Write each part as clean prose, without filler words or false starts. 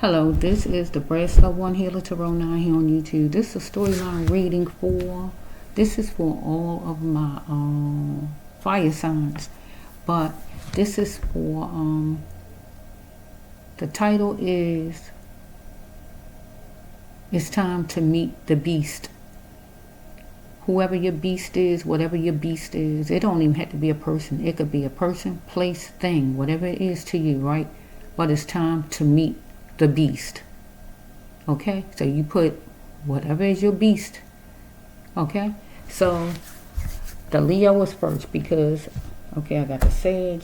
Hello, this is the Brass Love One Healer Tarot 9 here on YouTube. This is a storyline reading for, this is for all of my fire signs. But this is for, the title is, It's Time to Meet the Beast. Whoever your beast is, whatever your beast is, it don't even have to be a person. It could be a person, place, thing, whatever it is to you, right? But it's time to meet the beast. Okay, so you put whatever is your beast. Okay, so the Leo was first because, okay, I got the Sag,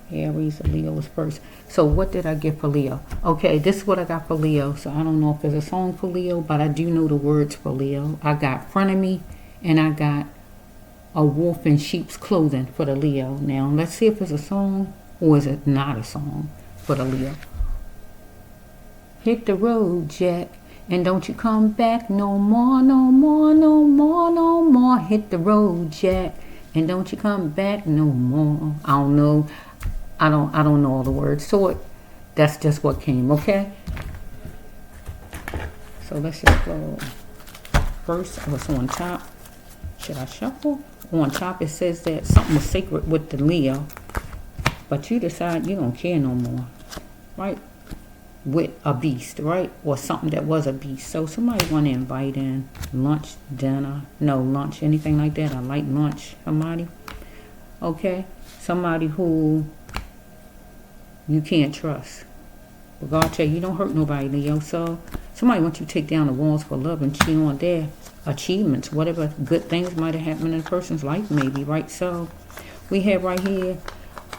Aries, the Leo was first. So what did I get for Leo? Okay, this is what I got for Leo. So I don't know if there's a song for Leo, but I do know the words for Leo. I got frenemy and I got a wolf in sheep's clothing for the Leo. Now let's see if it's a song or is it not a song for the Leo. Hit the road, Jack, and don't you come back no more, no more, no more, no more. Hit the road, Jack, and don't you come back no more. I don't know. I don't know all the words. So that's just what came, okay? So let's just go. First, what's on top? Should I shuffle? On top it says that something was sacred with the Leo, but you decide you don't care no more, right? With a beast, right? Or something that was a beast. So somebody want to invite in lunch, dinner, no lunch, anything like that. I like lunch. Somebody, okay? Somebody who you can't trust. But God tell you don't hurt nobody, Leo. So somebody wants you to take down the walls for love and cheat on their achievements, whatever good things might have happened in a person's life, maybe, right? So we have right here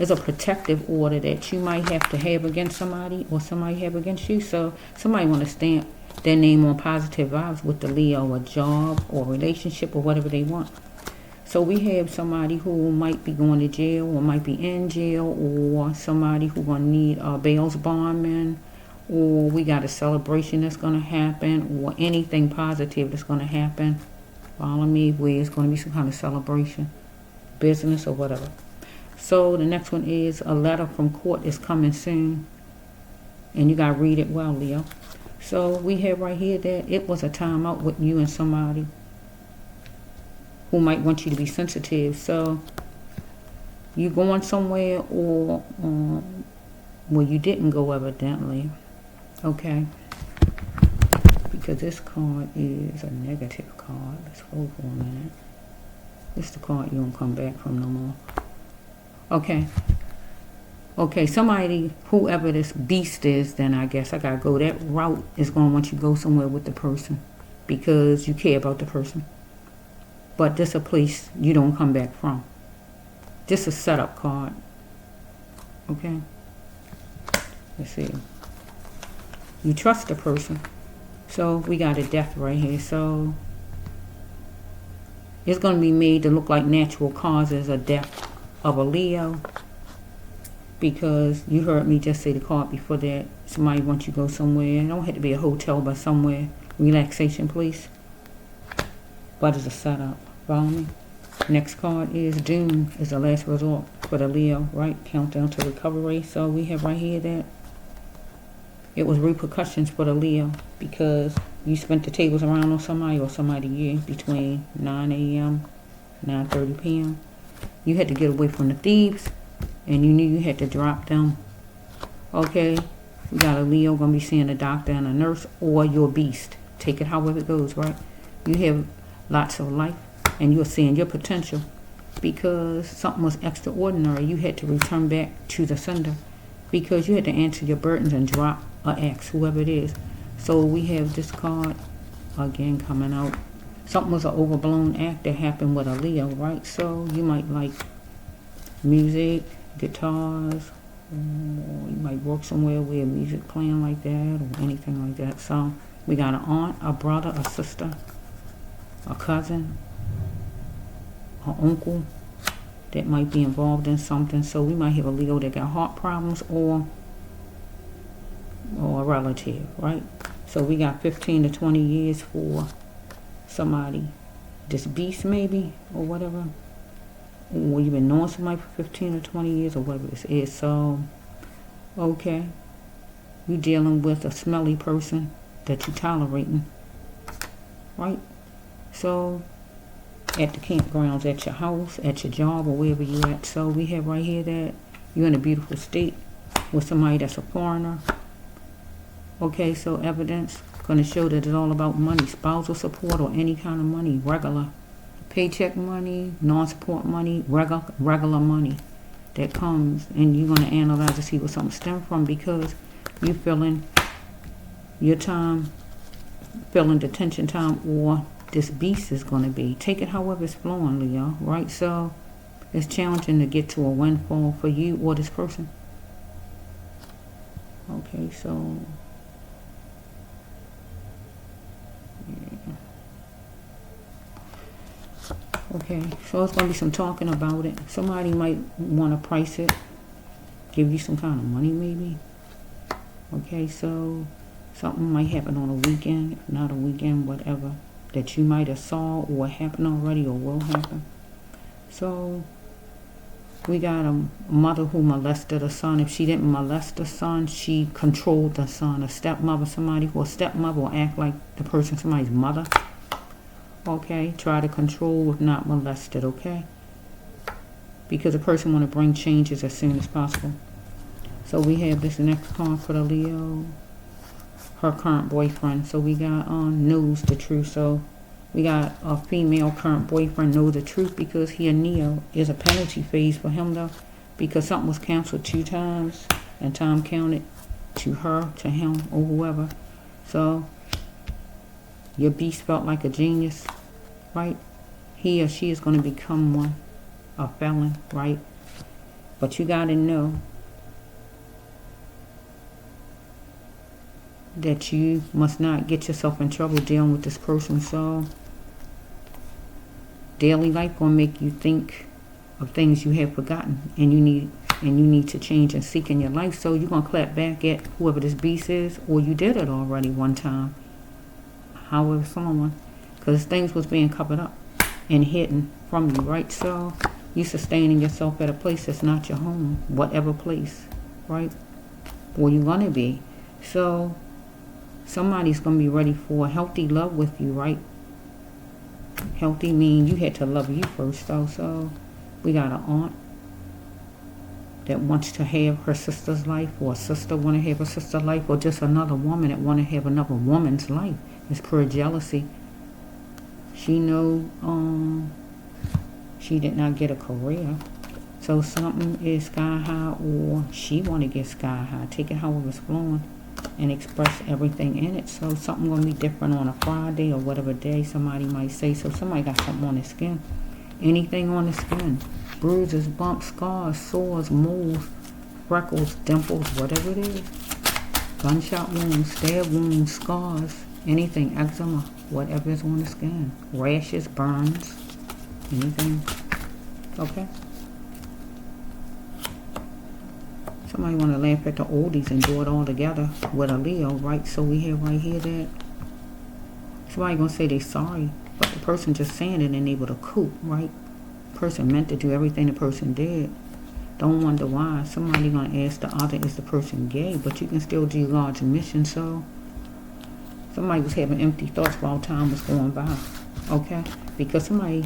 is a protective order that you might have to have against somebody or somebody have against you. So somebody want to stamp their name on positive vibes with the Leo, a job or relationship or whatever they want. So we have somebody who might be going to jail or might be in jail, or somebody who gonna need a bail's bondman, or we got a celebration that's gonna happen, or anything positive that's gonna happen. Follow me, where it's gonna be some kind of celebration, business or whatever. So the next one is a letter from court is coming soon, and you gotta read it well, Leo. So we have right here that it was a time out with you and somebody who might want you to be sensitive. So you going somewhere, or well, you didn't go evidently, okay? Because this card is a negative card. Let's hold for a minute. This is the card you don't come back from no more. Okay. Okay, somebody, whoever this beast is, then I guess I gotta go that route, is gonna want you to go somewhere with the person because you care about the person. But this is a place you don't come back from. This is a setup card. Okay? Let's see. You trust the person. So we got a death right here. So it's going to be made to look like natural causes of death of a Leo. Because you heard me just say the card before that. Somebody wants you to go somewhere. It don't have to be a hotel, but somewhere. Relaxation place. But it's a setup. Follow me? Next card is Doom, is the last resort for the Leo, right? Countdown to recovery. So we have right here that it was repercussions for the Leo because you spent the tables around on somebody or somebody you between 9 a.m. 9:30 p.m. You had to get away from the thieves and you knew you had to drop them. Okay, we got a Leo gonna be seeing a doctor and a nurse or your beast. Take it however it goes, right? You have lots of life and you're seeing your potential because something was extraordinary. You had to return back to the sender because you had to answer your burdens and drop or ask whoever it is. So we have this card again coming out. Something was an overblown act that happened with a Leo, right? So you might like music, guitars, or you might work somewhere where music playing like that or anything like that. So we got an aunt, a brother, a sister, a cousin, an uncle that might be involved in something. So we might have a Leo that got heart problems or a relative, right? So we got 15 to 20 years for somebody, this beast maybe, or whatever. Or you've been knowing somebody for 15 or 20 years or whatever this is. So Okay? You dealing with a smelly person that you tolerating, right? So, at the campgrounds, at your house, at your job, or wherever you at. So we have right here that you're in a beautiful state with somebody that's a foreigner. Okay, so evidence going to show that it's all about money, spousal support or any kind of money, regular paycheck money, non-support money, regular money that comes, and you're going to analyze to see where something stems from, because you feeling your time, feeling detention time, or this beast is going to be. Take it however it's flowing, Leo, right? So it's challenging to get to a windfall for you or this person. Okay, so yeah. Okay, so it's going to be some talking about it. Somebody might want to price it, give you some kind of money maybe. Okay, so something might happen on a weekend, if not a weekend, whatever, that you might have saw or happened already or will happen. So we got a mother who molested a son. If she didn't molest the son, she controlled the son. A stepmother, somebody who a stepmother will act like the person, somebody's mother. Okay, try to control if not molested, okay? Because a person want to bring changes as soon as possible. So we have this next card for the Leo, her current boyfriend. So we got knows the truth. So we got a female current boyfriend knows the truth because he a Neo. Is a penalty phase for him though, because something was canceled 2 times and time counted to her, to him, or whoever. So your beast felt like a genius, right? He or she is going to become one, a felon, right? But you got to know that you must not get yourself in trouble dealing with this person. So daily life going to make you think of things you have forgotten, and you need to change and seek in your life. So you're going to clap back at whoever this beast is, or you did it already one time. However, someone, because things was being covered up and hidden from you, right? So you sustaining yourself at a place that's not your home, whatever place, right? Where you're gonna be. So somebody's gonna be ready for a healthy love with you, right? Healthy mean you had to love you first, though. So we got an aunt that wants to have her sister's life, or a sister want to have her sister's life, or just another woman that want to have another woman's life. It's pure jealousy. She know she did not get a career, so something is sky high, or she want to get sky high. Take it however it's flowing and express everything in it. So something gonna be different on a Friday or whatever day somebody might say. So somebody got something on their skin, anything on the skin, bruises, bumps, scars, sores, moles, freckles, dimples, whatever it is, gunshot wounds, stab wounds, scars, anything, eczema, whatever is on the skin, rashes, burns, anything. Okay? Somebody want to laugh at the oldies and do it all together with a Leo, right? So we have right here that somebody going to say they sorry, but the person just saying it and able to cope, right? Person meant to do everything the person did. Don't wonder why. Somebody going to ask the other, is the person gay? But you can still do God's mission. So somebody was having empty thoughts while time was going by, okay? Because somebody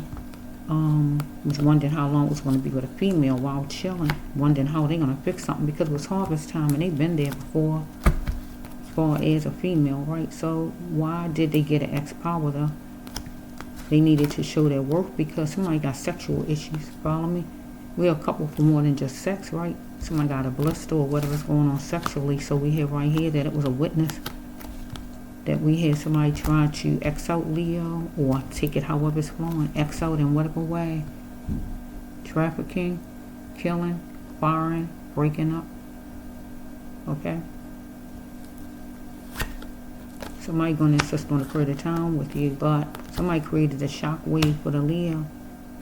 was wondering how long it was going to be with a female while chilling, wondering how they're going to fix something, because it was harvest time and they've been there before as far as a female, right? So why did they get an ex-power though? They needed to show their worth because somebody got sexual issues, follow me? We're a couple for more than just sex, right? Somebody got a blister or whatever's going on sexually. So we have right here that it was a witness, that we had somebody try to X out Leo, or take it however it's flowing, X out in whatever way. Trafficking, killing, firing, breaking up. Okay? Somebody going to insist on a period of time with you, but somebody created a shock wave for the Leo,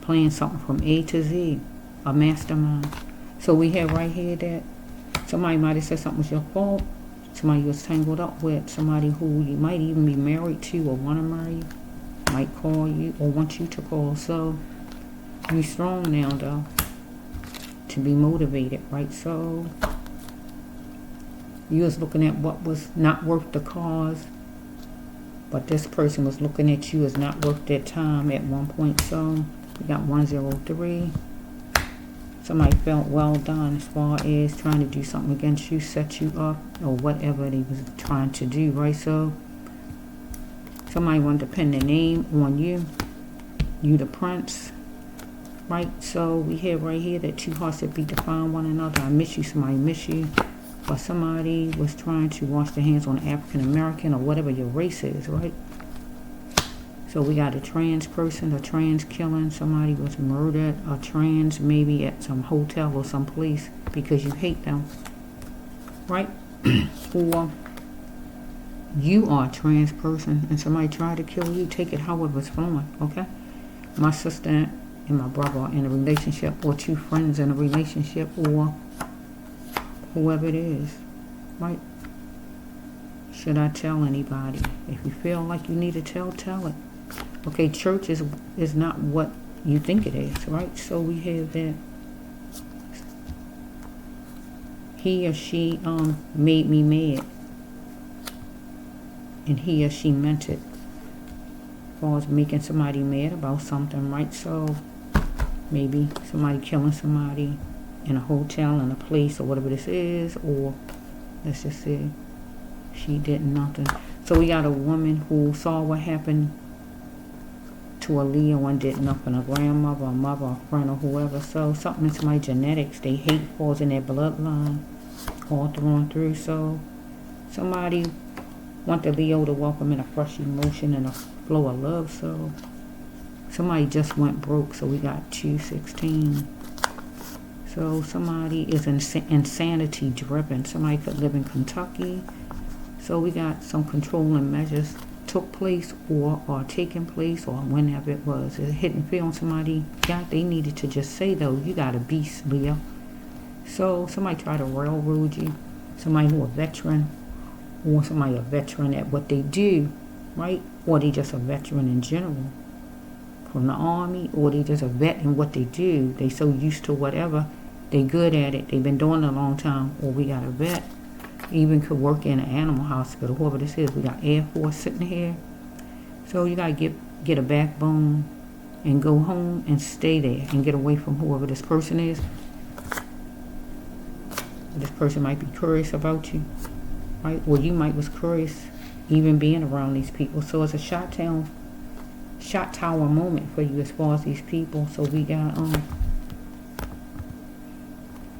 playing something from A to Z, a mastermind. So we have right here that somebody might have said something was your fault. Somebody you was tangled up with, somebody who you might even be married to or want to marry you, might call you or want you to call. So you're strong now though, to be motivated, right? So You was looking at what was not worth the cause, but this person was looking at you as not worth their time at one point. So we got 103. Somebody felt well done as far as trying to do something against you, set you up, or whatever they was trying to do, right? So somebody wanted to pin their name on you. You the prince, right? So we have right here that two hearts that beat to find one another. I miss you, somebody miss you. But somebody was trying to wash their hands on African American or whatever your race is, right? So we got a trans person, a trans killing, somebody was murdered, a trans maybe at some hotel or some place because you hate them, right? Or you are a trans person and somebody tried to kill you. Take it however it's flowing, okay? My sister and my brother are in a relationship, or two friends in a relationship, or whoever it is, right? Should I tell anybody? If you feel like you need to tell it. Okay, church is not what you think it is, right? So we have that he or she made me mad, and he or she meant it. As far as making somebody mad about something, right? So maybe somebody killing somebody in a hotel, in a place, or whatever this is, or let's just say she did nothing. So we got a woman who saw what happened to a Leo and did nothing, a grandmother, a mother, a friend, or whoever. So something into my genetics, they hate falls in their bloodline all through and through. So somebody want the Leo to welcome in a fresh emotion and a flow of love. So somebody just went broke. So we got 216. So somebody is insanity driven. Somebody could live in Kentucky. So we got some controlling measures took place or are taking place, or whenever it was. It hit and feel on somebody. God, they needed to just say, though, you got a beast, Leo. So somebody tried to railroad you. Somebody who a veteran, or somebody a veteran at what they do, right? Or they just a veteran in general from the army, or they just a vet in what they do. They so used to whatever. They good at it. They've been doing it a long time. Or we got a vet. Even could work in an animal hospital, whoever this is. We got Air Force sitting here. So you got to get a backbone and go home and stay there and get away from whoever this person is. This person might be curious about you, right? Or you might was curious even being around these people. So it's a shot tower moment for you as far as these people. So we got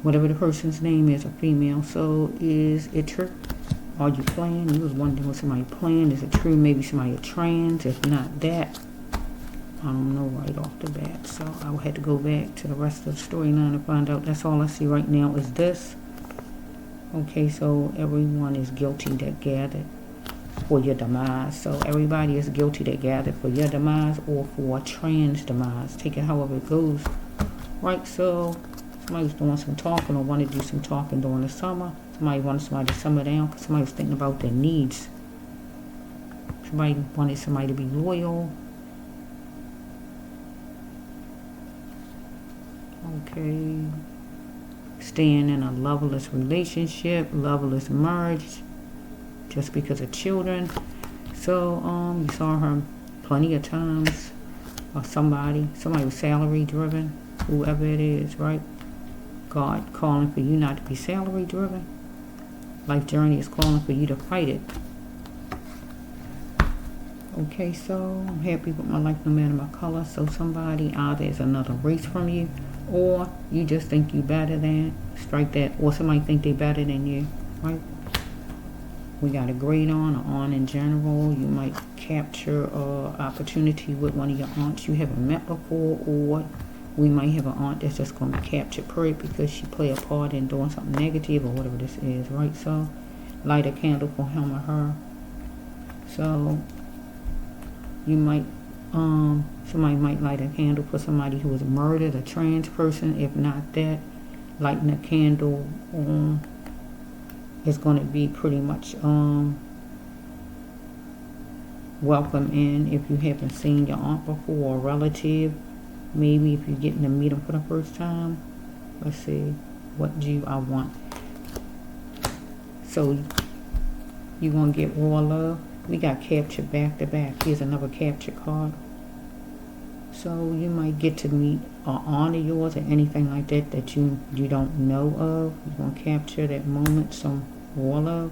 whatever the person's name is, a female. So is it true? Are you playing? You was wondering what somebody playing. Is it true? Maybe somebody a trans. If not that, I don't know right off the bat. So I will have to go back to the rest of the storyline to find out. That's all I see right now is this. Okay, so everyone is guilty that gathered for your demise. So everybody is guilty that gathered for your demise or for a trans demise. Take it however it goes. Right, so somebody was doing some talking or wanted to do some talking during the summer. Somebody wanted somebody to simmer down because somebody was thinking about their needs. Somebody wanted somebody to be loyal. Okay. Staying in a loveless relationship, loveless marriage, just because of children. So, you saw her plenty of times. Or somebody was salary driven, whoever it is, right? God calling for you not to be salary driven. Life journey is calling for you to fight it. Okay, so I'm happy with my life no matter my color. So somebody either is another race from you, or you just think you better than, strike that, or somebody think they better than you, right? We got a grade on or on in general. You might capture an opportunity with one of your aunts you haven't met before, or we might have an aunt that's just going to capture period because she play a part in doing something negative or whatever this is, right? So light a candle for him or her. So you might somebody might light a candle for somebody who was murdered, a trans person. If not that, lighting a candle is going to be pretty much welcome in. If you haven't seen your aunt before, or a relative, maybe if you're getting to meet them for the first time. Let's see, what do I want? So you're going to get raw love. We got capture back to back. Here's another capture card. So you might get to meet or honor yours or anything like that that you don't know of. You're going to capture that moment, some raw love.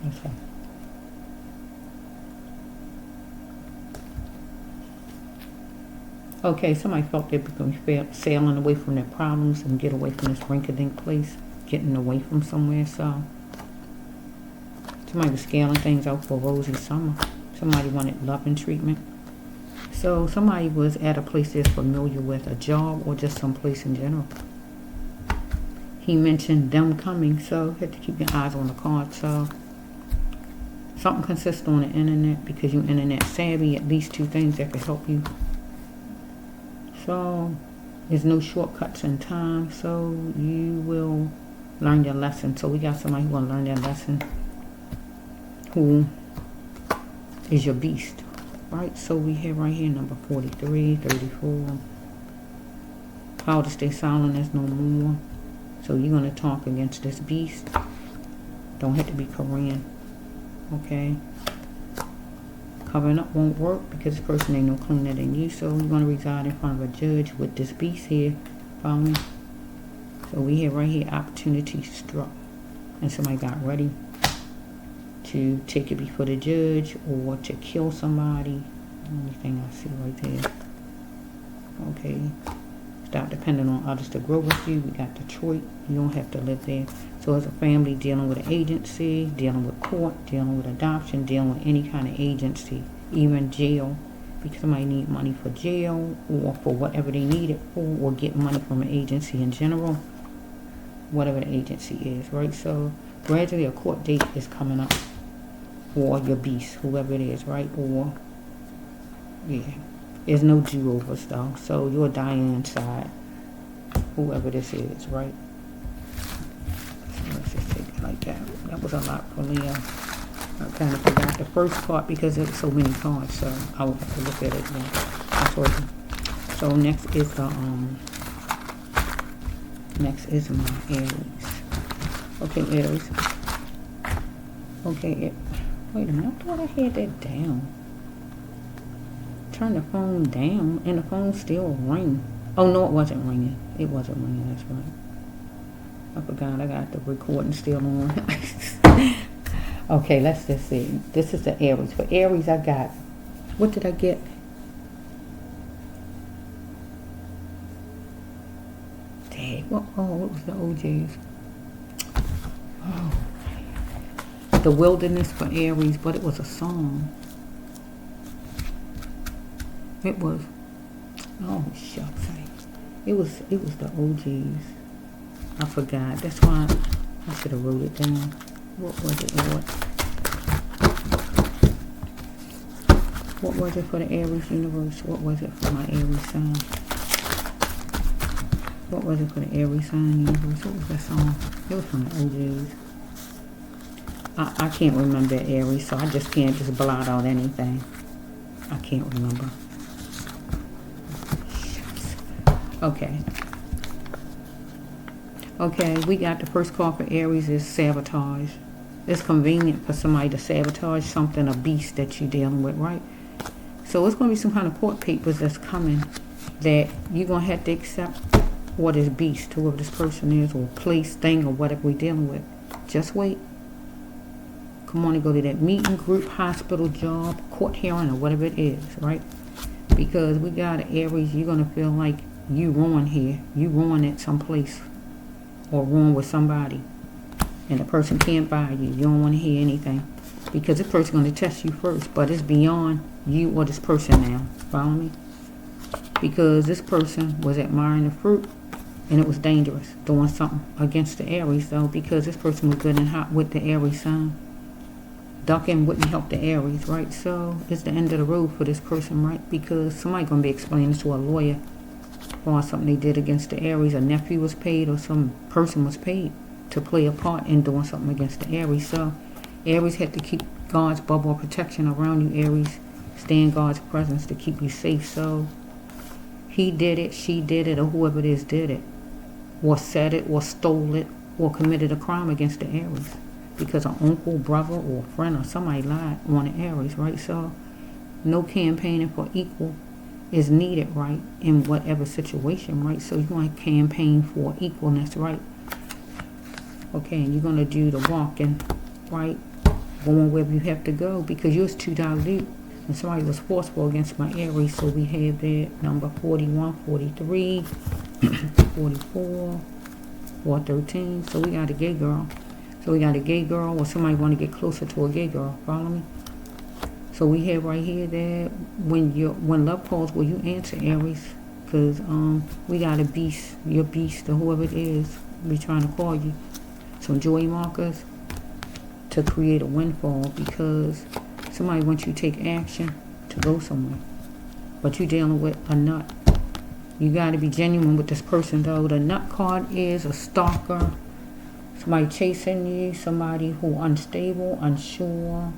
Okay. Okay, somebody felt they were sailing away from their problems and get away from this rinky-dink place, getting away from somewhere. So somebody was scaling things out for a rosy summer. Somebody wanted love and treatment. So somebody was at a place they're familiar with, a job or just some place in general. He mentioned them coming, so you have to keep your eyes on the card. So something consists on the internet because you're internet savvy. At least two things that could help you. So there's no shortcuts in time. So you will learn your lesson. So we got somebody who will learn their lesson. Who is your beast, right? So we have right here number 43, 34. Power to stay silent is no more. So you're going to talk against this beast. Don't have to be Korean. Okay? Covering up won't work because this person ain't no cleaner than you. So you're going to reside in front of a judge with this beast here. Follow me? So we have right here opportunity struck. And somebody got ready to take it before the judge or to kill somebody. Only thing I see right there. Okay. Stop depending on others to grow with you. We got Detroit. You don't have to live there. So as a family dealing with an agency, dealing with court, dealing with adoption, dealing with any kind of agency, even jail, because somebody need money for jail or for whatever they need it for, or get money from an agency in general, whatever the agency is, right? So gradually a court date is coming up for your beast, whoever it is, right? Or, yeah. There's no do-overs though, so you'll die inside, whoever this is, right? So let's just take it like that. That was a lot for Leo. I kind of forgot the first part because there were so many cards, so I will have to look at it again. I told you. So next is the my Aries. Okay, Aries. Okay, wait a minute. I thought I had that down. Turn the phone down and the phone still ring. Oh no, it wasn't ringing. It wasn't ringing, that's right. I forgot I got the recording still on. Okay, let's just see. This is the Aries. For Aries I got, what did I get? Dang, what was the OJs? Oh, the Wilderness for Aries, but it was a song. It was, oh shucks, it was the OGs. I forgot. That's why I should have wrote it down. What was it, Lord? What was it for the Aries universe? What was it for my Aries sign? What was it for the Aries sign universe? What was that song? It was from the OGs. I can't remember Aries, so I just can't just blot out anything. I can't remember. Okay. Okay, we got the first card for Aries is sabotage. It's convenient for somebody to sabotage something, a beast that you're dealing with, right? So it's going to be some kind of court papers that's coming that you're going to have to accept what is beast, whoever this person is, or place, thing, or whatever we're dealing with. Just wait. Come on and go to that meeting, group, hospital, job, court hearing, or whatever it is, right? Because we got an Aries, you're going to feel like you ruined here. You ruined at some place or ruined with somebody. And the person can't buy you. You don't want to hear anything. Because this person's going to test you first. But it's beyond you or this person now. Follow me? Because this person was admiring the fruit. And it was dangerous. Doing something against the Aries though. Because this person was good and hot with the Aries sign. Ducking wouldn't help the Aries, right? So it's the end of the road for this person, right? Because somebody's going to be explaining to a lawyer or something they did against the Aries. A nephew was paid or some person was paid to play a part in doing something against the Aries. So Aries had to keep God's bubble of protection around you, Aries. Stay in God's presence to keep you safe. So he did it, she did it, or whoever it is did it, or said it, or stole it, or committed a crime against the Aries. Because an uncle, brother, or friend, or somebody lied on the Aries, right? So no campaigning for equal is needed, right, in whatever situation, right? So you want to campaign for equalness, right? Okay, and you're going to do the walking, right? Going wherever you have to go, because yours too dilute. And somebody was forceful against my Aries, so we have that number 41, 43, 44, 413. So we got a gay girl. So we got a gay girl, or somebody want to get closer to a gay girl. Follow me? So we have right here that when love calls, will you answer, Aries? Because we got a beast, your beast, or whoever it is, be trying to call you. Some joy markers to create a windfall, because somebody wants you to take action to go somewhere. But you're dealing with a nut. You got to be genuine with this person, though. The nut card is a stalker. Somebody chasing you. Somebody who unstable, unsure,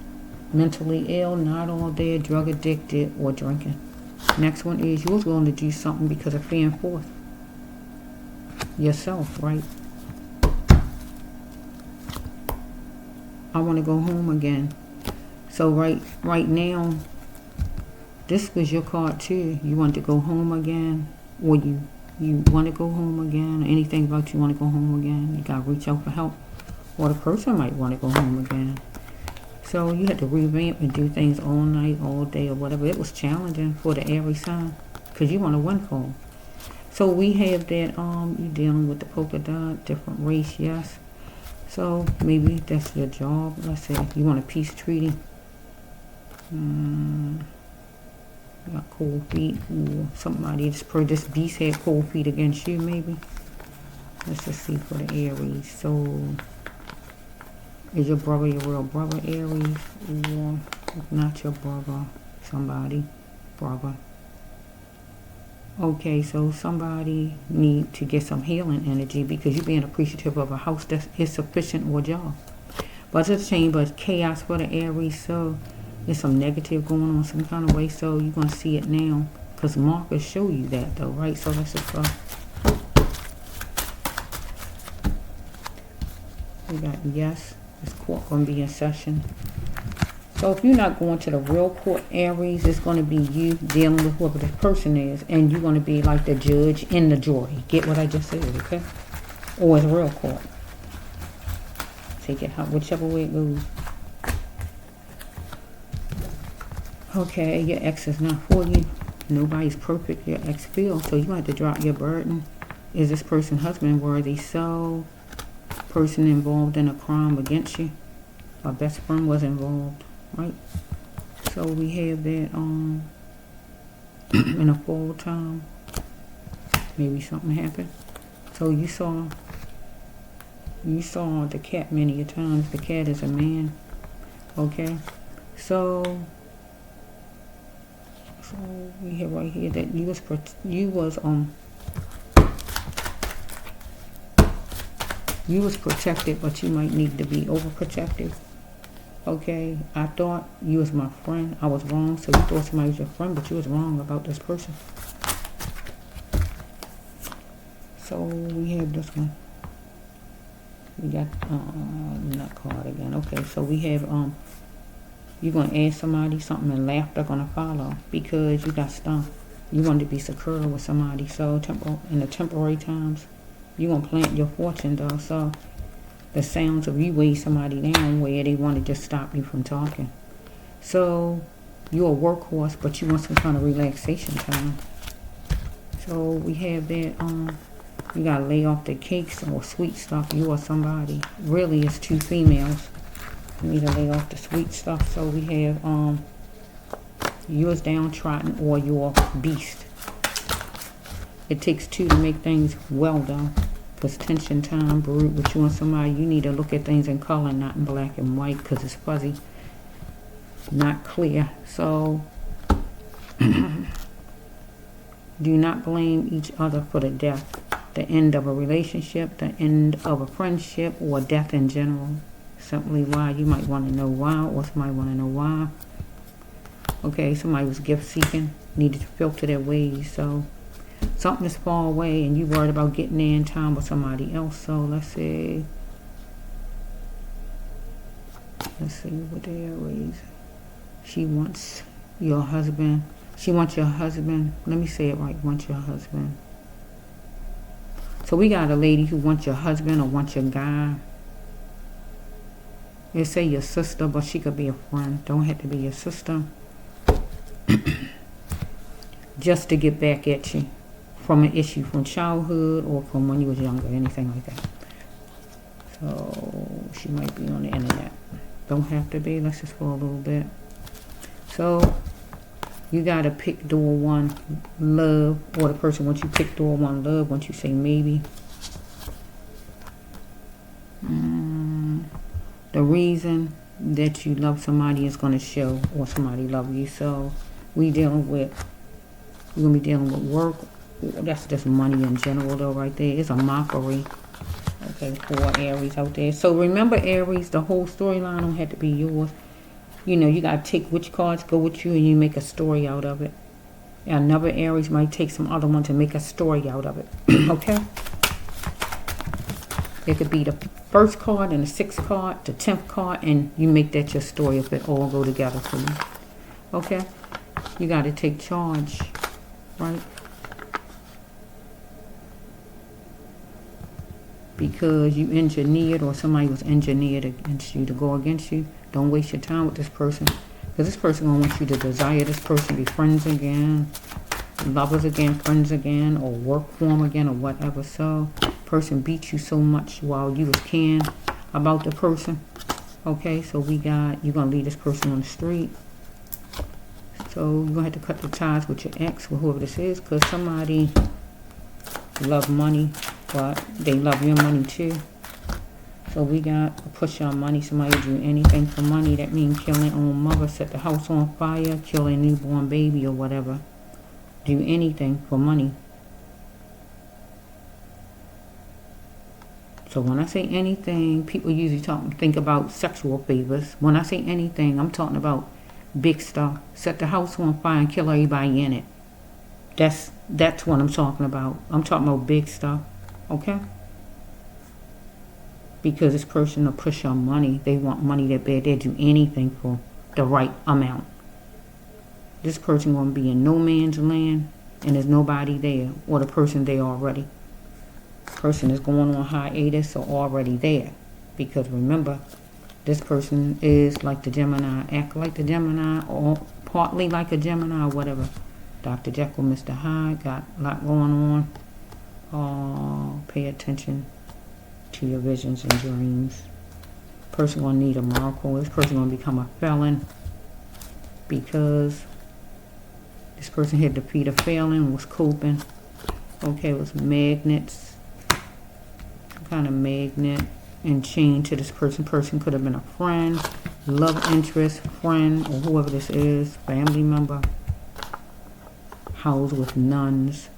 mentally ill, not all there, drug addicted, or drinking. Next one is you was willing to do something because of fear and forth. Yourself, right? I want to go home again. So right now, this was your card too. You want to go home again, or you want to go home again, or anything about you want to go home again. You got to reach out for help, or the person might want to go home again. So you had to revamp and do things all night, all day, or whatever. It was challenging for the Aries sign, because you want a windfall. So we have that you dealing with the polka dot, different race, yes. So maybe that's your job. Let's say you want a peace treaty. You got cold feet, or somebody, this beast had cold feet against you, maybe. Let's just see for the Aries. So is your brother your real brother, Aries? Or if not your brother, somebody, brother. Okay, so somebody need to get some healing energy, because you're being appreciative of a house that is sufficient, or job. But it's a change, but chaos for the Aries, so there's some negative going on some kind of way, so you're going to see it now, because markers show you that, though, right? So let's just go. We got yes, this court going to be in session. So if you're not going to the real court, Aries, it's going to be you dealing with whoever the person is, and you're going to be like the judge in the jury. Get what I just said, okay? Or it's real court. Take it whichever way it goes. Okay, your ex is not for you. Nobody's perfect. Your ex feels, so you have to drop your burden. Is this person husband worthy? So, person involved in a crime against you. Our best friend was involved, right? So we have that in a fall time. Maybe something happened. So you saw the cat many a times. The cat is a man. Okay, so we have right here that you was protected, but you might need to be overprotective. Okay, I thought you was my friend. I was wrong. So you thought somebody was your friend, but you was wrong about this person. So we have this one. We got not card again. Okay, so we have you're gonna ask somebody something, and laughter gonna follow, because you got stuff. You want to be secure with somebody. So in the temporary times, you're gonna plant your fortune, though. So the sounds of you weigh somebody down where they want to just stop you from talking. So you're a workhorse, but you want some kind of relaxation time. So we have that you gotta lay off the cakes or sweet stuff. You or somebody. Really, it's two females. You need to lay off the sweet stuff. So we have yours downtrodden, or your beast. It takes two to make things well, though. Because tension time, brute, with you and somebody, you need to look at things in color, not in black and white, because it's fuzzy, not clear. So do not blame each other for the death, the end of a relationship, the end of a friendship, or death in general. Simply why. You might want to know why, or somebody want to know why. Okay, somebody was gift seeking, needed to filter their ways. So Something is far away and you worried about getting there in time with somebody else. So let's see. Let's see what the Aries. She wants your husband. She wants your husband. Let me say it right. Wants your husband. So we got a lady who wants your husband or wants your guy. They say your sister, but she could be a friend. Don't have to be your sister. Just to get back at you from an issue from childhood or from when you was younger, anything like that. So she might be on the internet. Don't have to be. Let's just for a little bit. So you gotta pick door one, love, or the person once you pick door one, love. Once you say maybe. The reason that you love somebody is gonna show, or somebody love you. So we're gonna be dealing with work. That's just money in general though right there. It's a mockery. Okay, for Aries out there. So remember Aries, the whole storyline don't have to be yours. You know, you gotta take which cards go with you and you make a story out of it. And another Aries might take some other one to make a story out of it. Okay? It could be the first card and the 6th card, the 10th card, and you make that your story if it all go together for you. Okay? You gotta take charge. Right? Because you engineered or somebody was engineered against you to go against you. Don't waste your time with this person. Because this person going to want you to desire this person, be friends again, lovers again, friends again, or work for them again, or whatever. So, person beat you so much while you was caring about the person. Okay, so we got, you're going to leave this person on the street. So, you're going to have to cut the ties with your ex, or whoever this is, because somebody love money, but they love your money too. So we got a push on money. Somebody do anything for money. That means kill their own mother, set the house on fire, kill a newborn baby or whatever. Do anything for money. So when I say anything, people usually think about sexual favors. When I say anything, I'm talking about big stuff. Set the house on fire and kill everybody in it. That's what I'm talking about. I'm talking about big stuff. Okay? Because this person will push on money. They want money that bad. They'll do anything for the right amount. This person going to be in no man's land and there's nobody there, or the person there already. Person is going on hiatus or already there. Because remember, this person is like the Gemini, act like the Gemini, or partly like a Gemini or whatever. Dr. Jekyll, Mr. Hyde, got a lot going on. Pay attention to your visions and dreams. Person gonna need a miracle. This person gonna become a felon because this person had defeated a felon, was coping. Okay, it was magnets. Some kind of magnet and chain to this person. Person could have been a friend, love interest, friend, or whoever this is, family member. House with nuns.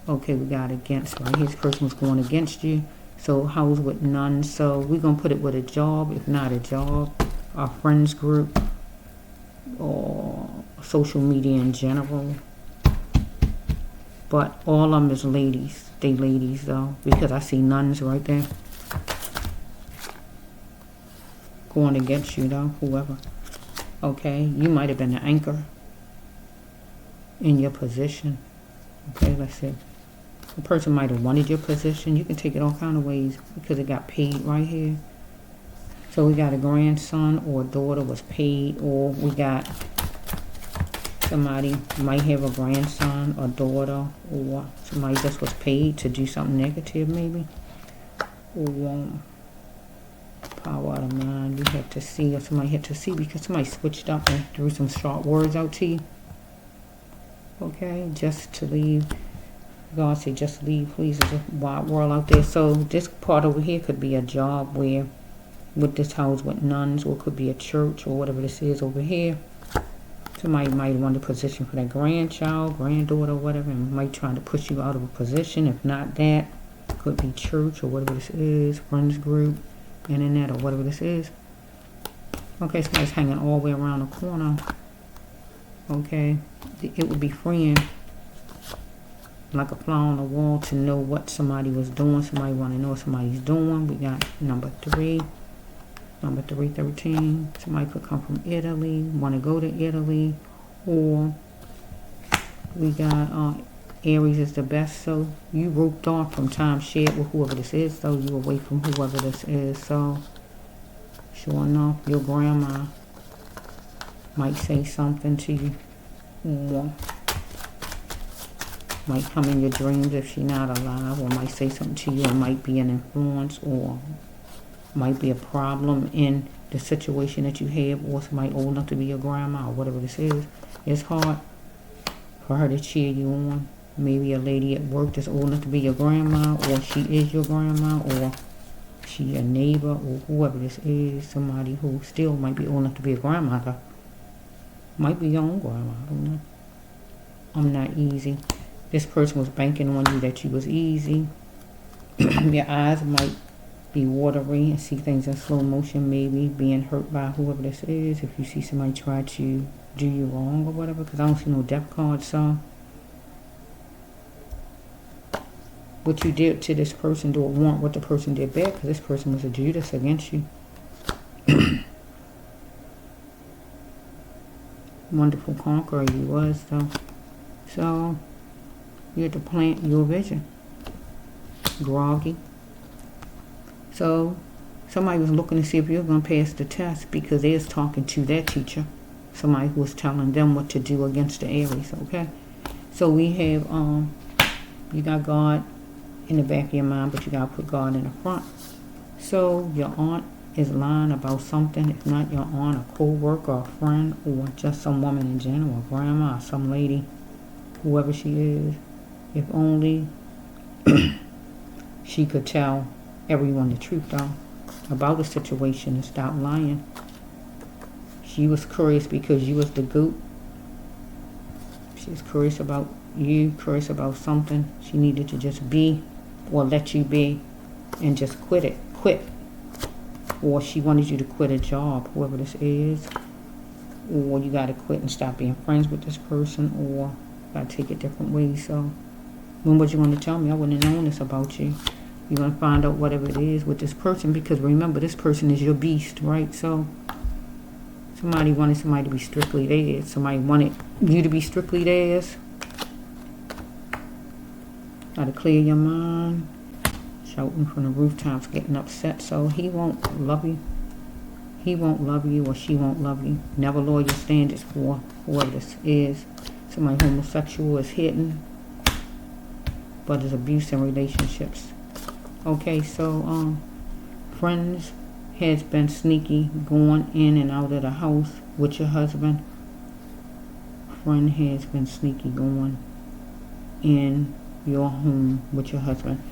Okay, we got against right here. This person was going against you. So house with nuns. So we're going to put it with a job, if not a job. Our friends group. Or social media in general. But all of them is ladies. They ladies though. Because I see nuns right there. Going against you though. Whoever. Okay, you might have been the anchor in your position. Okay, let's see. The person might have wanted your position. You can take it all kind of ways because it got paid right here. So we got a grandson or a daughter was paid, or we got somebody might have a grandson or daughter, or somebody just was paid to do something negative maybe. Or power out of mind. You have to see, or somebody had to see because somebody switched up and threw some sharp words out to you. Okay, just to leave. God said just leave, please. There's a wide world out there. So this part over here could be a job where, with this house with nuns, or it could be a church or whatever this is over here. Somebody might want a position for their grandchild, granddaughter, or whatever, and might try to push you out of a position. If not that, could be church or whatever this is, friends group, internet, or whatever this is. Okay, somebody's hanging all the way around the corner. Okay, it would be freeing. like a fly on the wall to know what somebody was doing. Somebody want to know what somebody's doing. We got number 3. Number 313. Somebody could come from Italy, want to go to Italy. Or we got Aries is the best. So you roped off from time shared with whoever this is. So you away from whoever this is. So sure enough, your grandma might say something to you. Or might come in your dreams if she's not alive, or might say something to you, or might be an influence, or might be a problem in the situation that you have, or somebody old enough to be your grandma, or whatever this is. It's hard for her to cheer you on. Maybe a lady at work that's old enough to be your grandma, or she is your grandma, or she your neighbor, or whoever this is. Somebody who still might be old enough to be a grandmother. Might be your own grandma, I don't know. I'm not easy. This person was banking on you that you was easy. Your eyes might be watery and see things in slow motion, maybe being hurt by whoever this is. If you see somebody try to do you wrong or whatever, because I don't see no death cards. So what you did to this person don't warrant what the person did back, because this person was a Judas against you. Wonderful conqueror you was, though. So you had to plant your vision. Groggy. So somebody was looking to see if you're going to pass the test, because they was talking to their teacher. Somebody who was telling them what to do against the Aries, okay? So we have, you got God in the back of your mind, but you got to put God in the front. So your aunt is lying about something. If not your aunt, a co-worker, a friend, or just some woman in general, a grandma, or some lady, whoever she is. If only she could tell everyone the truth, though, about the situation and stop lying. She was curious because you was the goat. She was curious about you, curious about something. She needed to just be, or let you be, and just quit. Or she wanted you to quit a job, whoever this is. Or you got to quit and stop being friends with this person, or got to take it different ways. So when was you going to tell me? I wouldn't have known this about you. You're going to find out whatever it is with this person, because remember, this person is your beast, right? So somebody wanted somebody to be strictly theirs. Somebody wanted you to be strictly theirs. Got to clear your mind. Shouting from the rooftops, getting upset. So he won't love you. He won't love you, or she won't love you. Never lower your standards for whoever this is. Somebody homosexual is hidden, but there's abuse in relationships. Okay, so friends has been sneaky, going in and out of the house with your husband. Friend has been sneaky, going in your home with your husband.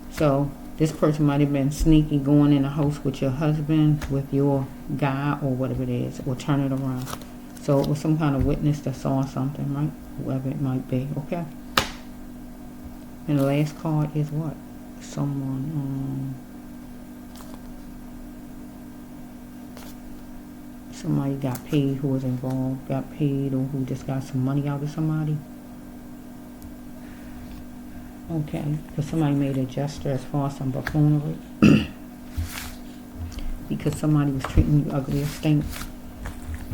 So this person might have been sneaky, going in the house with your husband, with your guy, or whatever it is, or turn it around. So it was some kind of witness that saw something, right? Whoever it might be, okay? And the last card is what? Someone, somebody got paid, who was involved, got paid, or who just got some money out of somebody. Okay, because somebody made a gesture as far as some buffoonery. Because somebody was treating you ugly as stink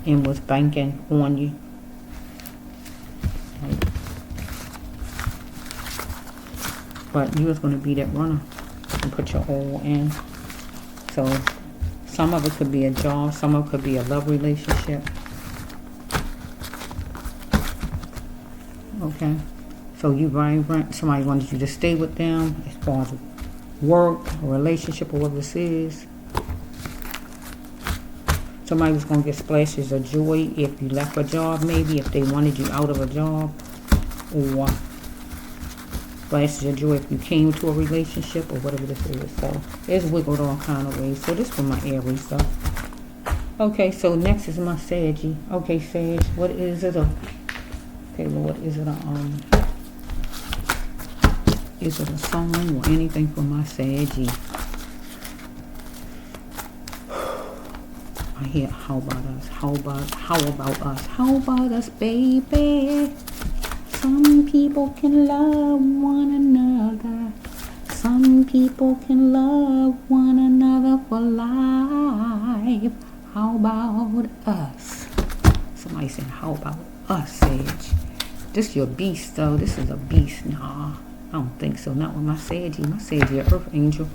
and was banking on you. Right? But you was going to be that runner and put your all in. So some of it could be a job, some of it could be a love relationship. Okay. So you vibrant, somebody wanted you to stay with them as far as work, a relationship, or whatever this is. Somebody was going to get splashes of joy if you left a job, maybe, if they wanted you out of a job. Or splashes of joy if you came to a relationship, or whatever this is. So it's wiggled all kind of ways. So this for my Aries stuff. Okay, so next is my Saggy. Okay, Sag, what is it? Okay, Lord, is it a song or anything for my Saggy? I hear, how about us? How about us? How about us, baby? Some people can love people can love one another for life. How about us? Somebody said, how about us, Sage? This your beast, though. This is a beast. Nah, I don't think so. Not with my Sage. My Sage is Earth Angel.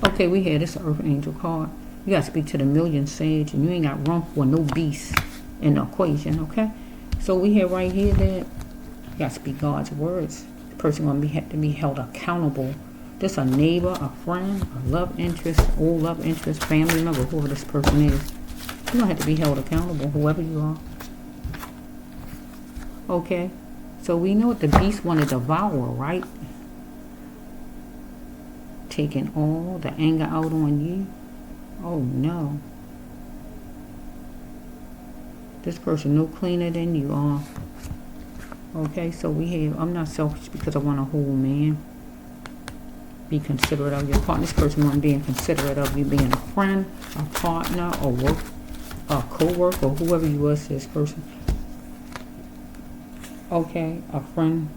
Okay, we had this Earth Angel card. You got to speak to the million, Sage, and you ain't got room for no beast in the equation, okay? So we have right here that you got to speak God's words. The person going to have to be held accountable. This a neighbor, a friend, a love interest, old love interest, family member, whoever this person is. You're going to have to be held accountable, whoever you are. Okay? So we know what the beast want to devour, right? Taking all the anger out on you. Oh no. This person no cleaner than you are. Okay, so we have, I'm not selfish because I want a whole man. Be considerate of your partner. This person want being considerate of you being a friend, a partner, a co-worker, whoever you was to this person. Okay, a friend.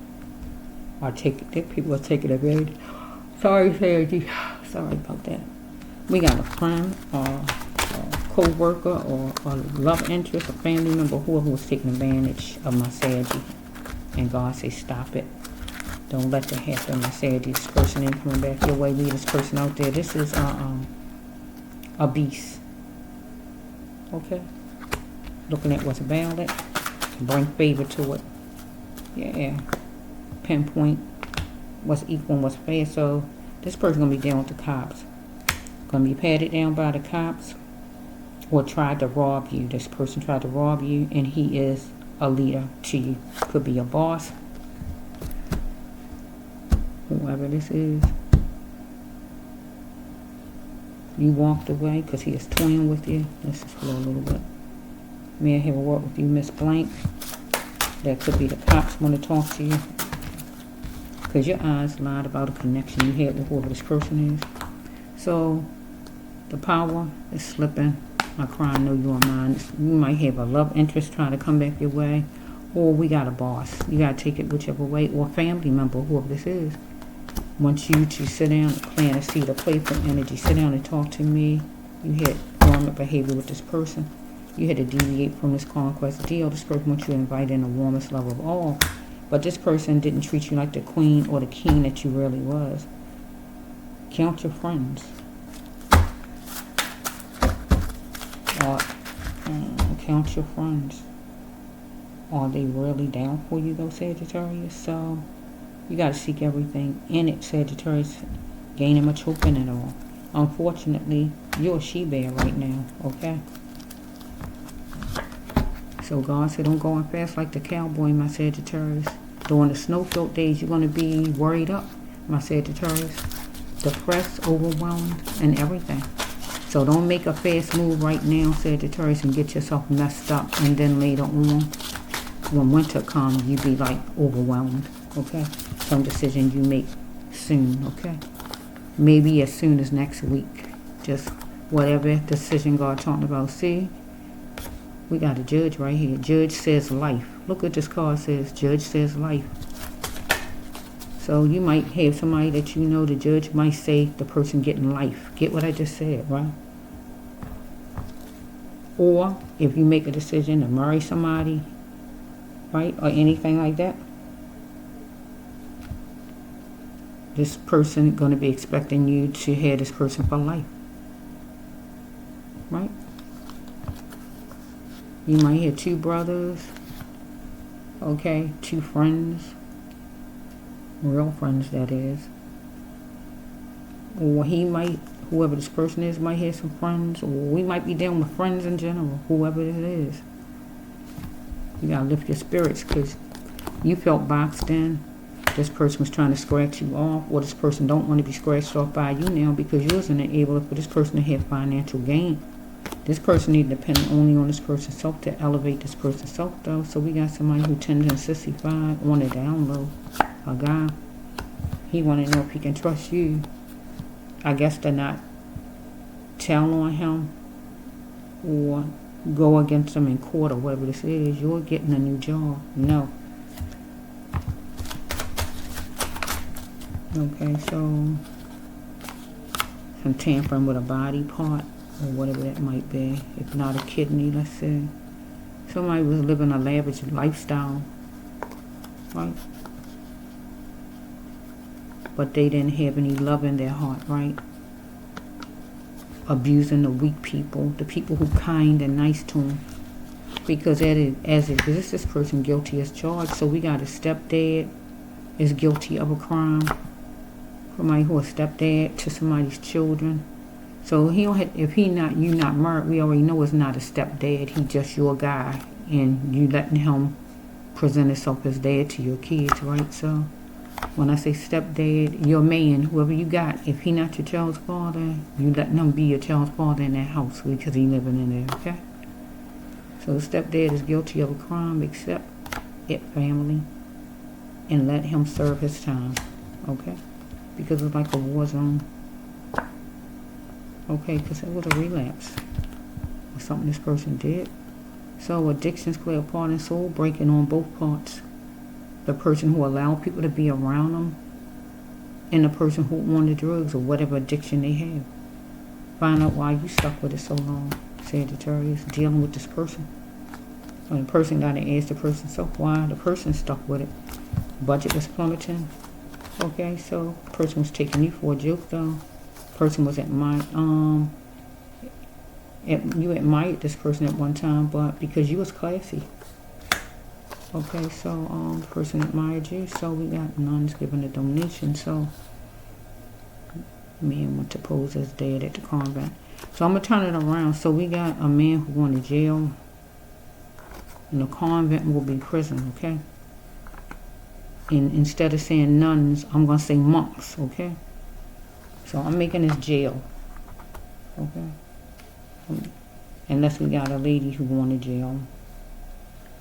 People will take it advantage. Sorry, Sadie. Sorry about that. We got a friend, a co-worker, or a love interest, a family member, whoever was taking advantage of my Sadie. And God say, stop it. Don't let that happen. My Sadie, this person ain't coming back your way. Leave this person out there. This is a beast. Okay? Looking at what's valid. Bring favor to it. Yeah. Pinpoint what's equal and what's fair. So this person's going to be down with the cops. Going to be patted down by the cops. Or tried to rob you. This person tried to rob you, and he is a leader to you. Could be your boss. Whoever this is. You walked away because he is toying with you. Let's just flow a little bit. May I have a word with you, Miss Blank? That could be the cops want to talk to you. Because your eyes lied about a connection you had with whoever this person is. So, the power is slipping. My crying, know you are mine. You might have a love interest trying to come back your way. Or we got a boss. You got to take it whichever way. Or a family member, whoever this is. Want you to sit down and plant a seed of playful energy. Sit down and talk to me. You had dormant behavior with this person. You had to deviate from this conquest deal. This person wants you to invite in the warmest love of all. But this person didn't treat you like the queen or the king that you really was. Count your friends. Count your friends. Are they really down for you though, Sagittarius? So, you got to seek everything in it, Sagittarius. Gaining much hope in it all. Unfortunately, you're a she-bear right now, okay? So God said, don't go on fast like the cowboy, my Sagittarius. During the snow-filled days, you're going to be worried up, my Sagittarius. Depressed, overwhelmed, and everything. So don't make a fast move right now, Sagittarius, and get yourself messed up. And then later on, when winter comes, you be like overwhelmed, okay? Some decision you make soon, okay? Maybe as soon as next week. Just whatever decision God talking about. See? We got a judge right here. Judge says life. Look what this card says. Judge says life. So you might have somebody that you know, the judge might say the person getting life. Get what I just said, right? Or if you make a decision to marry somebody, right? Or anything like that. This person going to be expecting you to have this person for life. Right? You might have two brothers, okay, two friends, real friends that is. Or he might, whoever this person is, might have some friends, or we might be dealing with friends in general, whoever it is. You gotta lift your spirits because you felt boxed in. This person was trying to scratch you off, or this person don't want to be scratched off by you now because you wasn't able for this person to have financial gain. This person need to depend only on this person's self to elevate this person's self, though. So we got somebody who tender and sissified on the down low. A guy. He want to know if he can trust you. I guess to not tell on him or go against him in court or whatever this is. You're getting a new job. No. Okay, so some tampering with a body part or whatever that might be. If not a kidney, let's say. Somebody was living a lavish lifestyle, right? But they didn't have any love in their heart, right? Abusing the weak people, the people who kind and nice to them. Because as it exists, this person guilty as charged. So we got a stepdad is guilty of a crime. Somebody who a stepdad to somebody's children. So he don't have, if you not married, we already know it's not a stepdad. He just your guy, and you letting him present himself as dad to your kids, right? So when I say stepdad, your man, whoever you got, if he not your child's father, you letting him be your child's father in that house because he living in there, okay? So the stepdad is guilty of a crime, except it family, and let him serve his time, okay? Because it's like a war zone. Okay, because it was a relapse or something this person did. So addictions play a part in soul breaking on both parts. The person who allowed people to be around them and the person who wanted drugs or whatever addiction they have. Find out why you stuck with it so long, Sagittarius, dealing with this person. When the person got to ask the person, so why the person stuck with it. Budget was plummeting. Okay, so the person was taking you for a joke though. Person was you admired this person at one time, but because you was classy. Okay, so the person admired you, so we got nuns giving a donation. So man went to pose as dad at the convent. So I'm gonna turn it around. So we got a man who going to jail, and the convent will be prison. Okay. And instead of saying nuns, I'm gonna say monks. Okay. So I'm making this jail. Okay. Unless we got a lady who going to jail.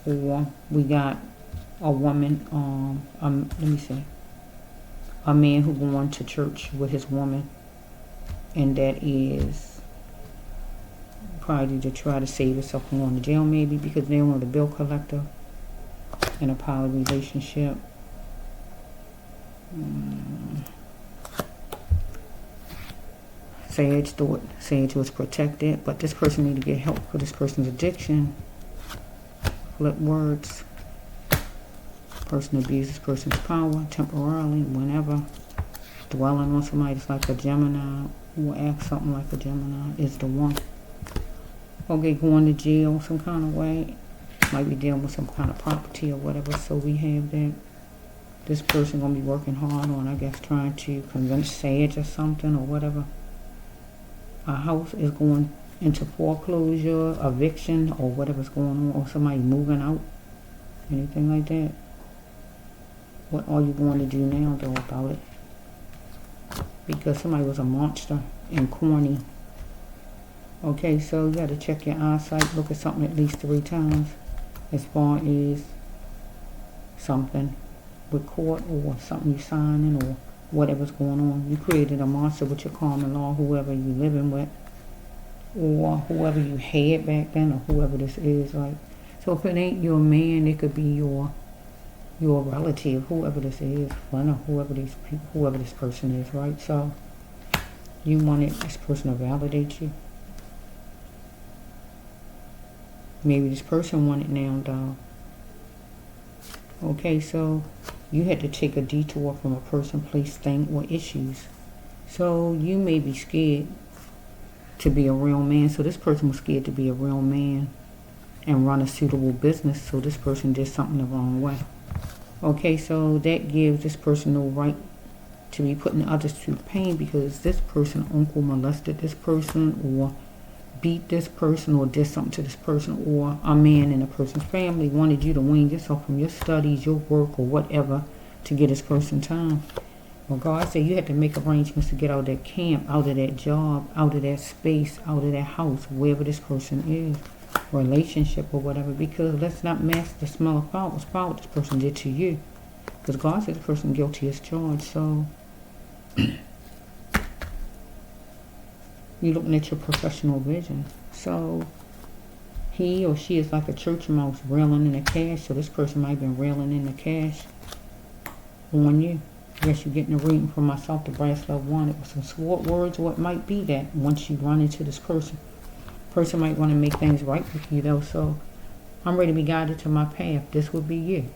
Or we got a woman, let me see. A man who going to church with his woman. And that is probably to try to save herself from going to jail maybe because they want a bill collector in a poly relationship. Sage thought Sage was protected, but this person need to get help for this person's addiction. Flip words. Person abuses person's power temporarily, whenever. Dwelling on somebody that's like a Gemini, or act something like a Gemini, is the one. Okay, going to jail some kind of way. Might be dealing with some kind of property or whatever, so we have that. This person gonna be working hard on, I guess, trying to convince Sage or something or whatever. A house is going into foreclosure, eviction, or whatever's going on, or somebody moving out, anything like that. What are you going to do now, though, about it? Because somebody was a monster and corny. Okay, so you got to check your eyesight, look at something at least 3 times as far as something with court or something you signing or whatever's going on. You created a monster with your common law, whoever you living with, or whoever you had back then, or whoever this is, right? So if it ain't your man, it could be your relative, whoever this is, friend, or whoever this person is, right? So you wanted this person to validate you. Maybe this person wanted now, dog. Okay, so you had to take a detour from a person, place, thing, or issues. So you may be scared to be a real man. So this person was scared to be a real man and run a suitable business. So this person did something the wrong way. Okay, so that gives this person no right to be putting others through pain because this person uncle molested this person or beat this person or did something to this person, or a man in a person's family wanted you to wean yourself from your studies, your work, or whatever to get this person time. Well, God said you had to make arrangements to get out of that camp, out of that job, out of that space, out of that house, wherever this person is, relationship or whatever, because let's not mask the smell of foul. What's foul what this person did to you? Because God said the person guilty as charged, so you're looking at your professional vision. So he or she is like a church mouse reeling in the cash. So this person might have been reeling in the cash on you. Yes, you're getting a reading from myself, the brass love one. It was some sword words, or it might be that once you run into this person might want to make things right with you, though. So I'm ready to be guided to my path. This would be you.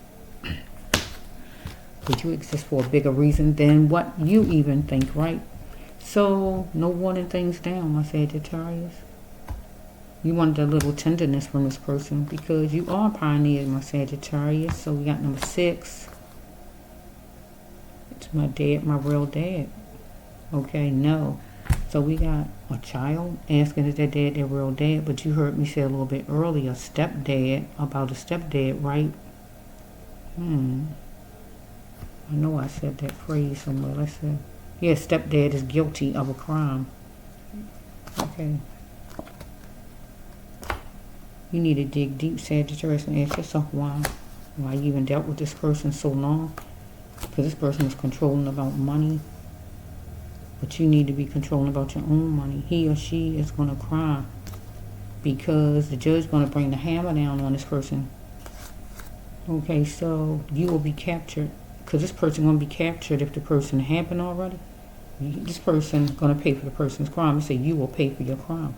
But you exist for a bigger reason than what you even think, right? So no watering things down, my Sagittarius. You wanted a little tenderness from this person because you are a pioneer, my Sagittarius. So we got number 6. It's my dad, my real dad. Okay, no. So we got a child asking if their dad their real dad, but you heard me say a little bit earlier, stepdad, about a stepdad, right? I know I said that phrase somewhere. Let's see. Yeah, stepdad is guilty of a crime. Okay. You need to dig deep, Sagittarius, and ask yourself why you even dealt with this person so long. Because this person is controlling about money. But you need to be controlling about your own money. He or she is going to cry. Because the judge is going to bring the hammer down on this person. Okay, so you will be captured. Because this person going to be captured if the person happened already. This person going to pay for the person's crime. And say you will pay for your crime.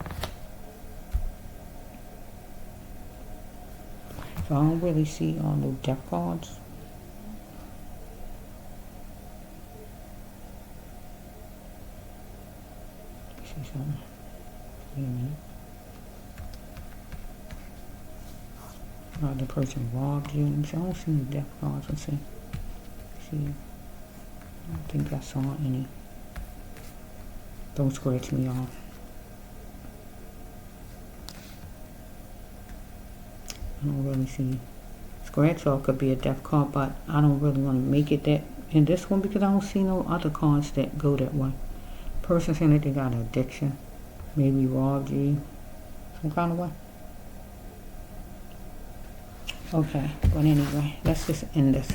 So I don't really see all no death cards. Let me see something. Wait a minute. The person robbed you. Let me see. I don't see any death cards. Let's see. I don't think I saw any. Don't scratch me off. I don't really see. Scratch off could be a death card, but I don't really want to make it that in this one because I don't see no other cards that go that way. Person saying that they got an addiction, maybe robbed you, some kind of way. Okay, but anyway, let's just end this.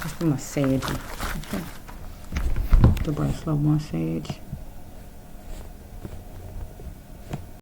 That's for my Sage. Okay. The bracelet one Sage.